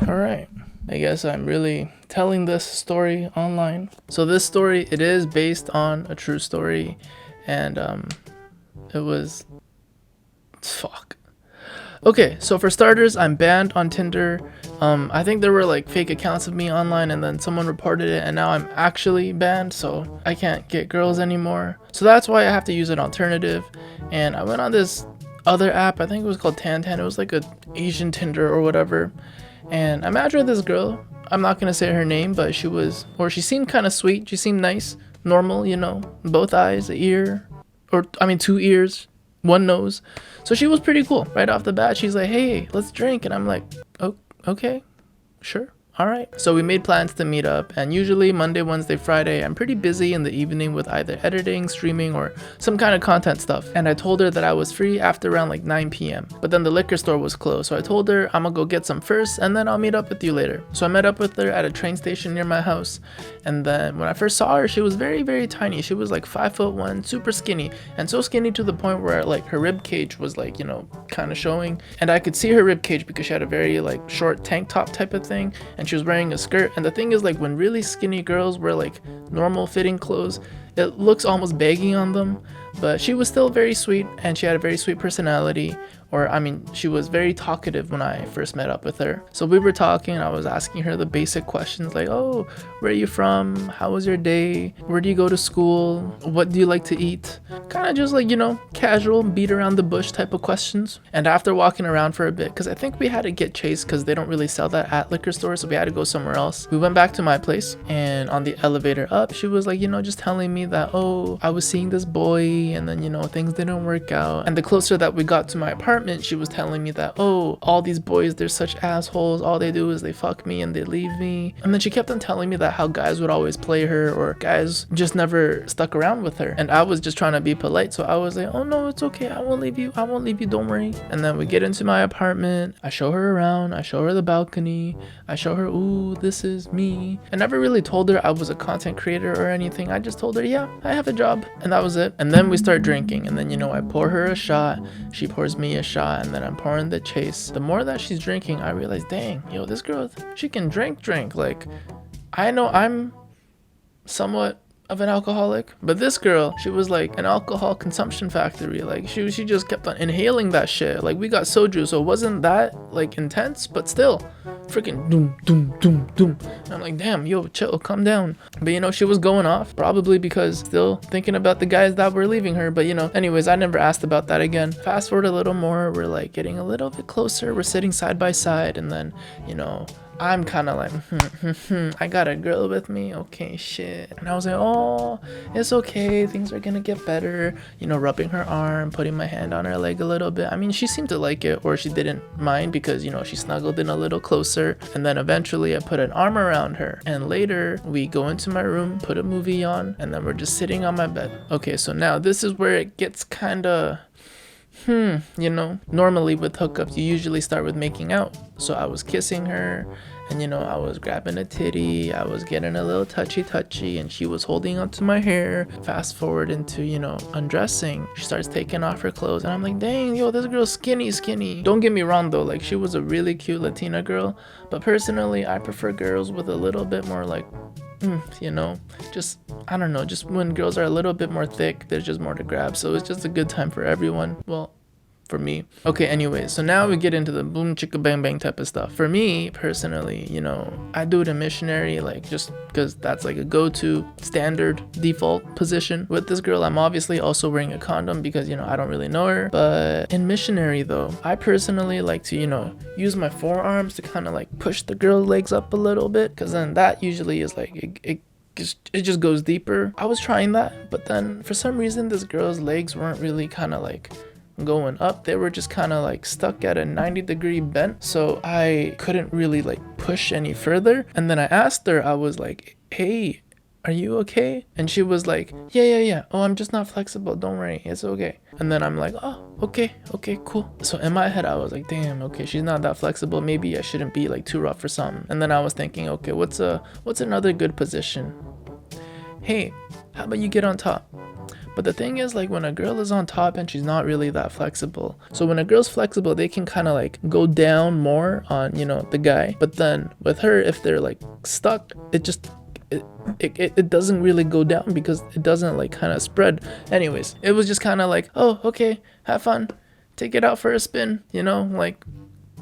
All right. I guess I'm really telling this story online. So this story, it is based on a true story, and it was fuck. Okay, so for starters, I'm banned on Tinder. I think there were like fake accounts of me online, and then someone reported it, and now I'm actually banned, so I can't get girls anymore. So that's why I have to use an alternative. And I went on this other app. I think it was called Tantan. It was like a Asian Tinder or whatever. And I matched with this girl. I'm not gonna say her name, but she seemed kind of sweet. She seemed nice, normal, both eyes, a ear, or I mean, two ears, one nose. So she was pretty cool right off the bat. She's like, "Hey, let's drink," and I'm like, "Oh, okay, sure." All right. So we made plans to meet up, and usually Monday, Wednesday, Friday, I'm pretty busy in the evening with either editing, streaming, or some kind of content stuff. And I told her that I was free after around like 9 p.m. But then the liquor store was closed, so I told her I'm gonna go get some first, and then I'll meet up with you later. So I met up with her at a train station near my house, and then when I first saw her, she was very, very tiny. She was like 5'1", super skinny, and so skinny to the point where like her rib cage was like kind of showing, and I could see her rib cage because she had a very like short tank top type of thing, and she was wearing a skirt. And the thing is, like, when really skinny girls wear like normal fitting clothes, it looks almost baggy on them. But she was still very sweet, and she had a very sweet personality. Or I mean, she was very talkative when I first met up with her. So we were talking, I was asking her the basic questions like, "Oh, where are you from? How was your day? Where do you go to school? What do you like to eat?" Kind of just like, casual, beat around the bush type of questions. And after walking around for a bit, because I think we had to get chased because they don't really sell that at liquor stores, so we had to go somewhere else. We went back to my place, and on the elevator up, she was like, just telling me that, "Oh, I was seeing this boy, and then, things didn't work out." And the closer that we got to my apartment, she was telling me that, "Oh, all these boys, they're such assholes. All they do is they fuck me and they leave me." And then she kept on telling me that how guys would always play her, or guys just never stuck around with her. And I was just trying to be polite, so I was like, "Oh no, it's okay. I won't leave you. I won't leave you. Don't worry." And then we get into my apartment. I show her around. I show her the balcony. I show her, "Ooh, this is me." I never really told her I was a content creator or anything. I just told her, "Yeah, I have a job." And that was it. And then we start drinking. And then, I pour her a shot. She pours me a shot, and then I'm pouring the chase. The more that she's drinking, I realize, dang, this girl, she can drink. Like, I know I'm somewhat of an alcoholic, but this girl, she was like an alcohol consumption factory. Like she just kept on inhaling that shit. Like we got soju, so it wasn't that like intense, but still freaking doom doom doom doom. And I'm like, damn, yo, chill, calm down. But she was going off, probably because still thinking about the guys that were leaving her. But anyways, I never asked about that again. Fast forward a little more, we're like getting a little bit closer, we're sitting side by side, and then I'm kind of like, I got a girl with me, okay, shit. And I was like, "Oh, it's okay, things are gonna get better." Rubbing her arm, putting my hand on her leg a little bit. I mean, she seemed to like it, or she didn't mind because, she snuggled in a little closer. And then eventually I put an arm around her. And later we go into my room, put a movie on, and then we're just sitting on my bed. Okay, so now this is where it gets kind of normally with hookups, you usually start with making out. So I was kissing her, and I was grabbing a titty, I was getting a little touchy, and she was holding onto my hair. Fast forward into, undressing. She starts taking off her clothes, and I'm like, dang, this girl's skinny. Don't get me wrong though, like she was a really cute Latina girl, but personally, I prefer girls with a little bit more like just I don't know, just when girls are a little bit more thick, there's just more to grab. So it's just a good time for everyone. Well, for me. Okay, anyways, so now we get into the boom chicka bang bang type of stuff. For me personally, I do it in missionary, like just because that's like a go-to standard default position. With this girl, I'm obviously also wearing a condom because I don't really know her. But in missionary though, I personally like to use my forearms to kind of like push the girl's legs up a little bit, because then that usually is like it just goes deeper. I was trying that, but then for some reason this girl's legs weren't really kind of like going up. They were just kind of like stuck at a 90-degree bent, so I couldn't really like push any further. And then I asked her, I was like, "Hey, are you okay?" And she was like, yeah. "Oh, I'm just not flexible, don't worry, it's okay." And then I'm like, "Oh, okay, cool." So in my head I was like, damn, okay, she's not that flexible, maybe I shouldn't be like too rough or something. And then I was thinking, okay, what's another good position? Hey, how about you get on top? But the thing is, like, when a girl is on top and she's not really that flexible, so when a girl's flexible, they can kind of like go down more on, you know, the guy. But then with her, if they're like stuck, it doesn't really go down because it doesn't like kind of spread. Anyways, it was just kind of like, oh, okay, have fun, take it out for a spin, you know, like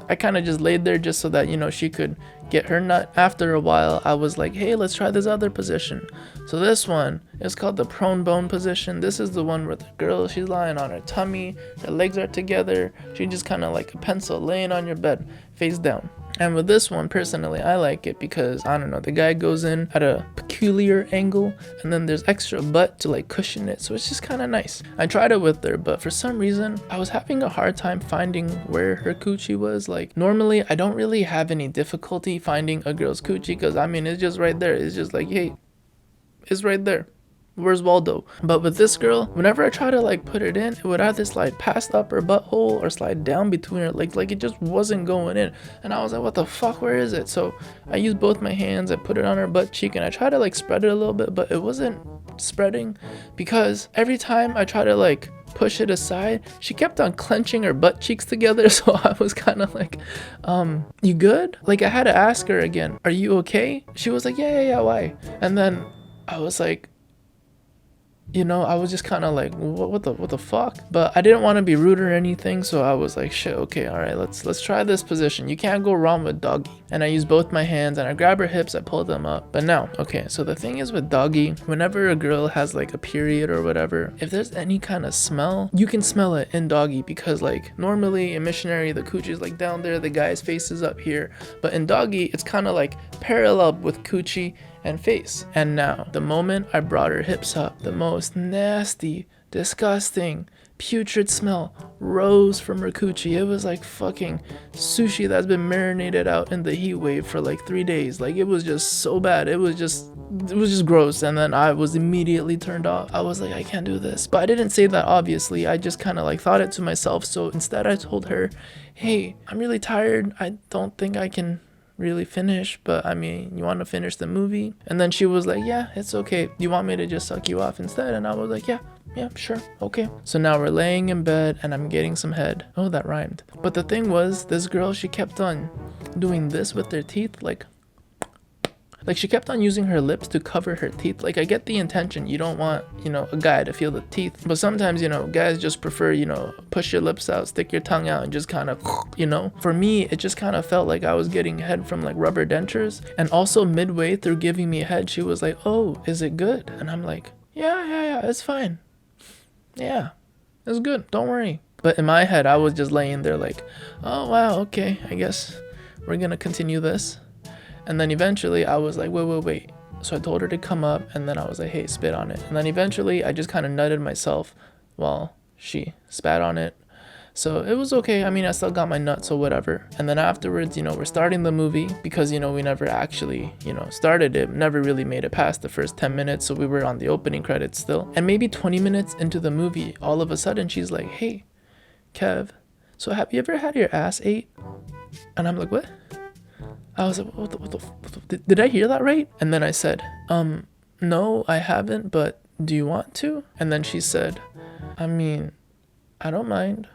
I kind of just laid there just so that, you know, she could get her nut. After a while, I was like, hey, let's try this other position. So this one is called the prone bone position. This is the one where the girl, she's lying on her tummy, her legs are together, she just kind of like a pencil laying on your bed face down. And with this one, personally, I like it because, I don't know, the guy goes in at a peculiar angle and then there's extra butt to like cushion it. So it's just kind of nice. I tried it with her, but for some reason, I was having a hard time finding where her coochie was. Like, normally, I don't really have any difficulty finding a girl's coochie because, I mean, it's just right there. It's just like, hey, it's right there. Where's Waldo? But with this girl, whenever I try to like put it in, it would either slide past up her butthole or slide down between her legs. Like, it just wasn't going in. And I was like, what the fuck, where is it? So I used both my hands, I put it on her butt cheek and I tried to like spread it a little bit, but it wasn't spreading because every time I try to like push it aside, she kept on clenching her butt cheeks together. So I was kind of like, you good? Like, I had to ask her again, are you okay? She was like, yeah, why? And then I was like, you know, I was just kind of like, what the fuck? But I didn't want to be rude or anything, so I was like, shit, okay, all right, let's try this position. You can't go wrong with doggy. And I used both my hands and I grab her hips, I pull them up. But now, okay, so the thing is with doggy, whenever a girl has like a period or whatever, if there's any kind of smell, you can smell it in doggy because like normally in missionary, the coochie is like down there, the guy's face is up here. But in doggy, it's kind of like parallel with coochie and face. And now, the moment I brought her hips up, the most nasty, disgusting, putrid smell rose from her coochie. It was like fucking sushi that's been marinated out in the heat wave for like 3 days. Like, it was just so bad. It was just gross. And then I was immediately turned off. I was like, I can't do this. But I didn't say that, obviously. I just kind of like thought it to myself. So instead I told her, hey, I'm really tired. I don't think I can really finish, but I mean, you want to finish the movie? And then she was like, yeah, it's okay. You want me to just suck you off instead? And I was like, yeah, sure, okay. So now we're laying in bed and I'm getting some head. Oh, that rhymed. But the thing was, this girl, she kept on doing this with her teeth, like she kept on using her lips to cover her teeth. Like, I get the intention. You don't want, you know, a guy to feel the teeth. But sometimes, you know, guys just prefer, you know, push your lips out, stick your tongue out, and just kind of, you know. For me, it just kind of felt like I was getting head from like rubber dentures. And also midway through giving me head, she was like, oh, is it good? And I'm like, yeah, it's fine. Yeah, it's good. Don't worry. But in my head, I was just laying there like, oh, wow, okay, I guess we're going to continue this. And then eventually I was like, wait. So I told her to come up and then I was like, hey, spit on it. And then eventually I just kind of nutted myself while she spat on it. So it was okay. I mean, I still got my nut, so whatever. And then afterwards, you know, we're starting the movie because, you know, we never actually, you know, started it, never really made it past the first 10 minutes. So we were on the opening credits still. And maybe 20 minutes into the movie, all of a sudden she's like, hey, Kev, so have you ever had your ass ate? And I'm like, what? I was like, what the did I hear that right? And then I said, no, I haven't, but do you want to? And then she said, I mean, I don't mind.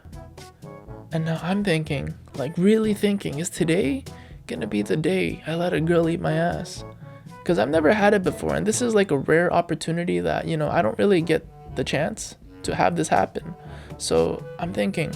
And now I'm thinking, like really thinking, is today gonna be the day I let a girl eat my ass? Because I've never had it before, and this is like a rare opportunity that, you know, I don't really get the chance to have this happen. So I'm thinking,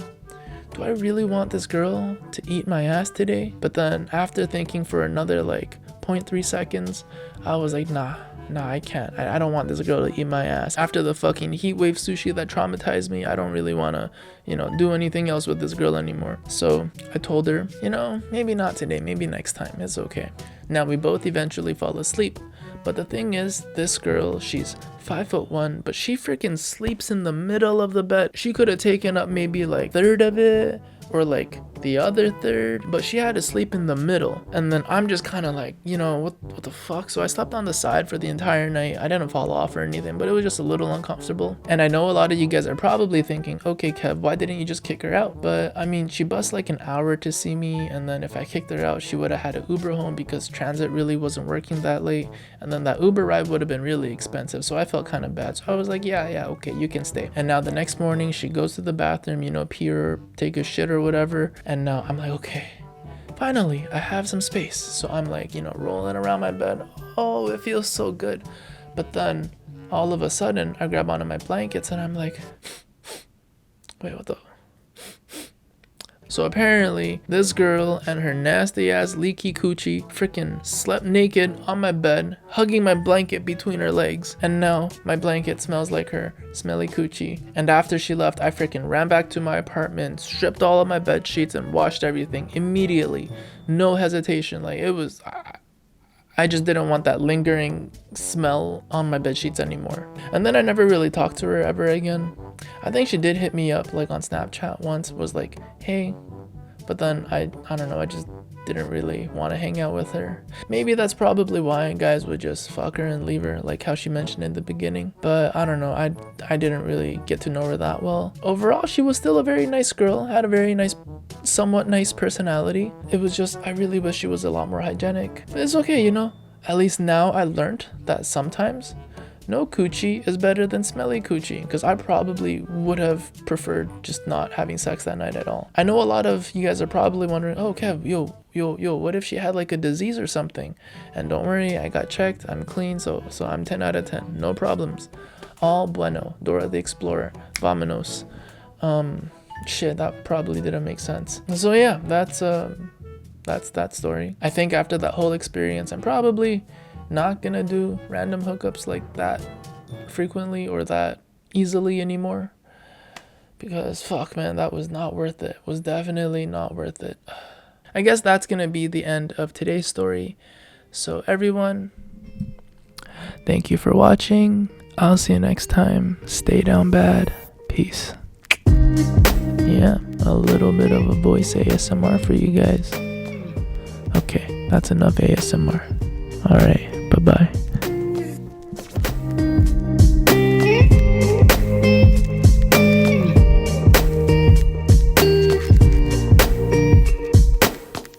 do I really want this girl to eat my ass today? But then after thinking for another like 0.3 seconds, I was like, nah, I can't. I don't want this girl to eat my ass. After the fucking heat wave sushi that traumatized me, I don't really want to, you know, do anything else with this girl anymore. So I told her, you know, maybe not today, maybe next time. It's okay. Now we both eventually fall asleep. But the thing is, this girl, she's 5'1", but she freaking sleeps in the middle of the bed. She could have taken up maybe like 1/3 of it or like the other third, but she had to sleep in the middle. And then I'm just kind of like, you know, what the fuck? So I slept on the side for the entire night. I didn't fall off or anything, but it was just a little uncomfortable. And I know a lot of you guys are probably thinking, okay, Kev, why didn't you just kick her out? But I mean, she bus like an hour to see me, and then if I kicked her out, she would have had an Uber home because transit really wasn't working that late, and then that Uber ride would have been really expensive. So I felt kind of bad. So I was like, yeah, okay, you can stay. And now the next morning she goes to the bathroom, you know, pee or take a shit or whatever, and now I'm like, okay, finally I have some space. So I'm like, you know, rolling around my bed. Oh, it feels so good. But then all of a sudden I grab onto my blankets and I'm like, wait, what the? So apparently this girl and her nasty ass leaky coochie freaking slept naked on my bed, hugging my blanket between her legs. And now my blanket smells like her smelly coochie. And after she left, I freaking ran back to my apartment, stripped all of my bed sheets and washed everything immediately. No hesitation. Like, it was, I just didn't want that lingering smell on my bed sheets anymore. And then I never really talked to her ever again. I think she did hit me up like on Snapchat once, was like, hey, but then I don't know, I just didn't really want to hang out with her. Maybe that's probably why guys would just fuck her and leave her, like how she mentioned in the beginning. But I don't know, I didn't really get to know her that well. Overall, she was still a very nice girl, had a very nice, somewhat nice personality. It was just, I really wish she was a lot more hygienic. But it's okay, you know? At least now I learned that sometimes no coochie is better than smelly coochie, because I probably would have preferred just not having sex that night at all. I know a lot of you guys are probably wondering, oh Kev, yo, what if she had like a disease or something? And don't worry, I got checked, I'm clean, so I'm 10 out of 10, no problems. All bueno, Dora the Explorer, vamonos. Shit, that probably didn't make sense. So yeah, that's that story. I think after that whole experience, I'm probably not gonna do random hookups like that frequently or that easily anymore, because fuck man, that was not worth it. Was definitely not worth it. I guess that's gonna be the end of today's story. So everyone, thank you for watching. I'll see you next time. Stay down bad. Peace. Yeah, a little bit of a voice ASMR for you guys. Okay, that's enough ASMR. Alright, bye-bye.